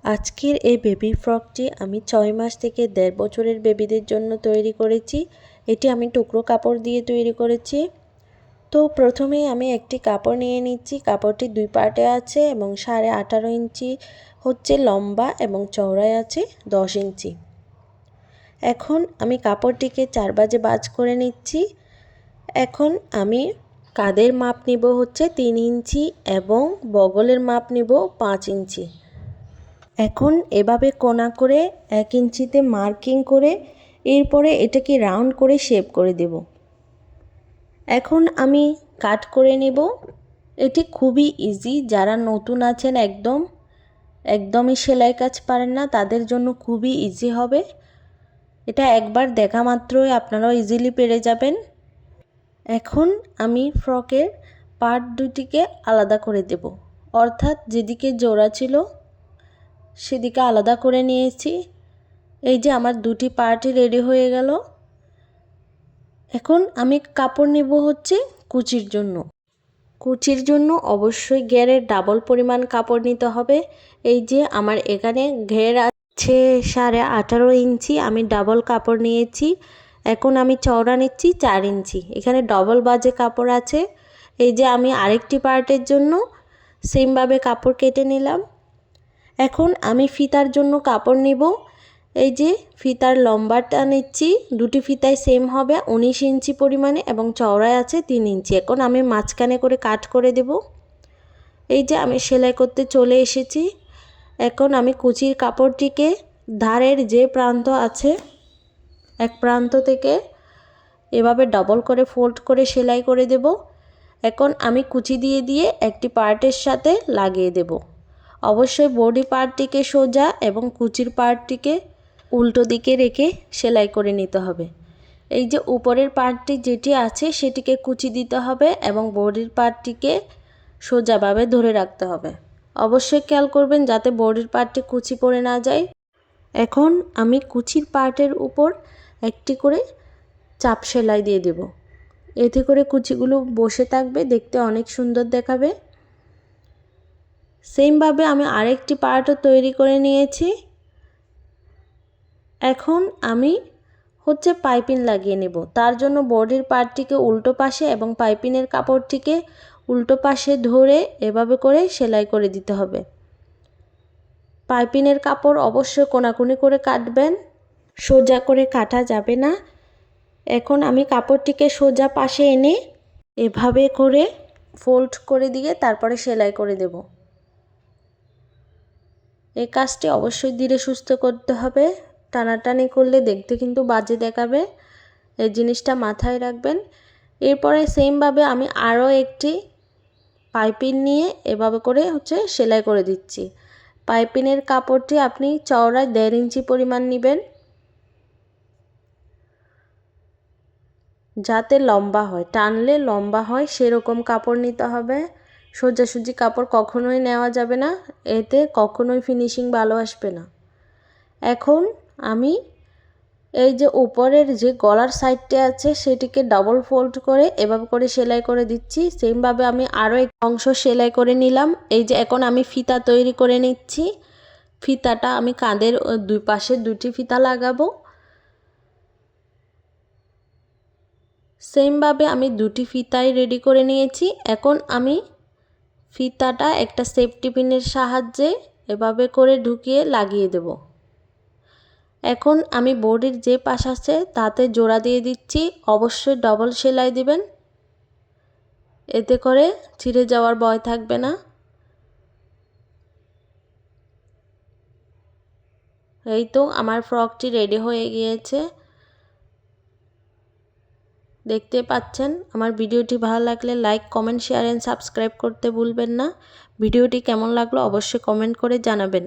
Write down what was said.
আজকের এই বেবি ফ্রকটি আমি 6 মাস থেকে 1.5 বছরের বেবিদের জন্য তৈরি করেছি। এটি আমি টুকরো কাপড় দিয়ে তৈরি করেছি। তো প্রথমেই আমি একটি কাপড় নিয়ে নিচ্ছি। কাপড়টি 2 পার্টে আছে এবং 18.5 ইঞ্চি হচ্ছে লম্বা এবং চওড়ায় আছে 10 ইঞ্চি। এখন আমি কাপড়টিকে 4 ভাঁজে ভাঁজ করে নিচ্ছি। এখন আমি কাঁধের মাপ নিব হচ্ছে 3 ইঞ্চি এবং বগলের মাপ নিব 5 ইঞ্চি। এখন এভাবে কোনা করে 1 ইঞ্চিতে মার্কিং করে এরপরে এটাকে রাউন্ড করে শেপ করে দেব। এখন আমি কাট করে নেব। এটি খুবই ইজি, যারা নতুন আছেন একদমই সেলাই কাজ পারেন না তাদের জন্য খুবই ইজি হবে। এটা একবার দেখা মাত্রই আপনারা ইজিলি পেরে যাবেন। এখন আমি ফ্রকের পার্ট দুটিকে আলাদা করে দেব, অর্থাৎ যেদিকে জোড়া ছিল সেদিকে আলাদা করে নিয়েছি। এই যে আমার দুটি পার্টই রেডি হয়ে গেল। এখন আমি কাপড় নেব হচ্ছে কুচির জন্য। কুচির জন্য অবশ্যই ঘেরের ডাবল পরিমাণ কাপড় নিতে হবে। এই যে আমার এখানে ঘের আছে 18.5 ইঞ্চি, আমি ডাবল কাপড় নিয়েছি। এখন আমি চওড়া নিচ্ছি 4 ইঞ্চি। এখানে ডবল বাজে কাপড় আছে। এই যে আমি আরেকটি পার্টের জন্য সেমভাবে কাপড় কেটে নিলাম। এখন আমি ফিতার জন্য কাপড় নিব। এই যে ফিতার লম্বাটা নিচ্ছি, দুটি ফিতায় সেম হবে 19 ইঞ্চি পরিমাণে এবং চওড়ায় আছে 3 ইঞ্চি। এখন আমি মাঝখানে করে কাট করে দেব। এই যে আমি সেলাই করতে চলে এসেছি। এখন আমি কুচির কাপড়টিকে ধারের যে প্রান্ত আছে এক প্রান্ত থেকে এভাবে ডাবল করে ফোল্ড করে সেলাই করে দেব। এখন আমি কুচি দিয়ে দিয়ে একটি পার্টের সাথে লাগিয়ে দেব। অবশ্যই বডি পার্টটিকে সোজা এবং কুচির পার্টটিকে উল্টো দিকে রেখে সেলাই করে নিতে হবে। এই যে উপরের পার্টটি যেটি আছে সেটিকে কুচি দিতে হবে এবং বডির পার্টটিকে সোজাভাবে ধরে রাখতে হবে। অবশ্যই খেয়াল করবেন যাতে বডির পার্টটি কুচি পড়ে না যায়। এখন আমি কুচির পার্টের উপর একটি করে চাপ সেলাই দিয়ে দেব। এতে করে কুচিগুলো বসে থাকবে, দেখতে অনেক সুন্দর দেখাবে। সেমভাবে আমি আরেকটি পার্টও তৈরি করে নিয়েছি। এখন আমি হচ্ছে পাইপিং লাগিয়ে নেব। তার জন্য বডির পার্টটিকে উল্টো পাশে এবং পাইপিংয়ের কাপড়টিকে উল্টো পাশে ধরে এভাবে করে সেলাই করে দিতে হবে। পাইপিংয়ের কাপড় অবশ্যই কোনাকুনি করে কাটবেন, সোজা করে কাটা যাবে না। এখন আমি কাপড়টিকে সোজা পাশে এনে এভাবে করে ফোল্ড করে দিয়ে তারপরে সেলাই করে দেব। এই কাজটি অবশ্যই ধীরে সুস্থে করতে হবে, টানাটানি করলে দেখতে কিন্তু বাজে দেখাবে। এই জিনিসটা মাথায় রাখবেন। এরপরে সেমভাবে আমি আরও একটি পাইপিং নিয়ে এভাবে করে হচ্ছে সেলাই করে দিচ্ছি। পাইপিংয়ের কাপড়টি আপনি চওড়ায় 1.5 ইঞ্চি পরিমাণ নেবেন, যাতে লম্বা হয়, টানলে লম্বা হয় সেরকম কাপড় নিতে হবে। সোজাসুজি কাপড় কখনোই নেওয়া যাবে না, এতে কখনোই ফিনিশিং ভালো আসবে না। এখন আমি এই যে উপরের যে গলার সাইডটি আছে সেটিকে ডাবল ফোল্ড করে এভাবে করে সেলাই করে দিচ্ছি। সেমভাবে আমি আরও এক অংশ সেলাই করে নিলাম। এই যে এখন আমি ফিতা তৈরি করে নিচ্ছি। ফিতাটা আমি কাঁধের দুই পাশে দুটি ফিতা লাগাবো। সেমভাবে আমি দুটি ফিতাই রেডি করে নিয়েছি। এখন আমি ফিতাটা একটা সেফটি পিনের সাহায্যে এভাবে করে ঢুকিয়ে লাগিয়ে দেব। এখন আমি বডির যে পাশ আছে তাতে জোড়া দিয়ে দিচ্ছি। অবশ্যই ডবল সেলাই দিবেন, এতে করে ছিঁড়ে যাওয়ার ভয় থাকবে না। এই তো আমার ফ্রকটি রেডি হয়ে গিয়েছে, দেখতে পাচ্ছেন। আমার ভিডিওটি ভালো লাগলে like, comment, share and subscribe করতে ভুলবেন না। ভিডিওটি কেমন লাগলো অবশ্যই কমেন্ট করে জানাবেন।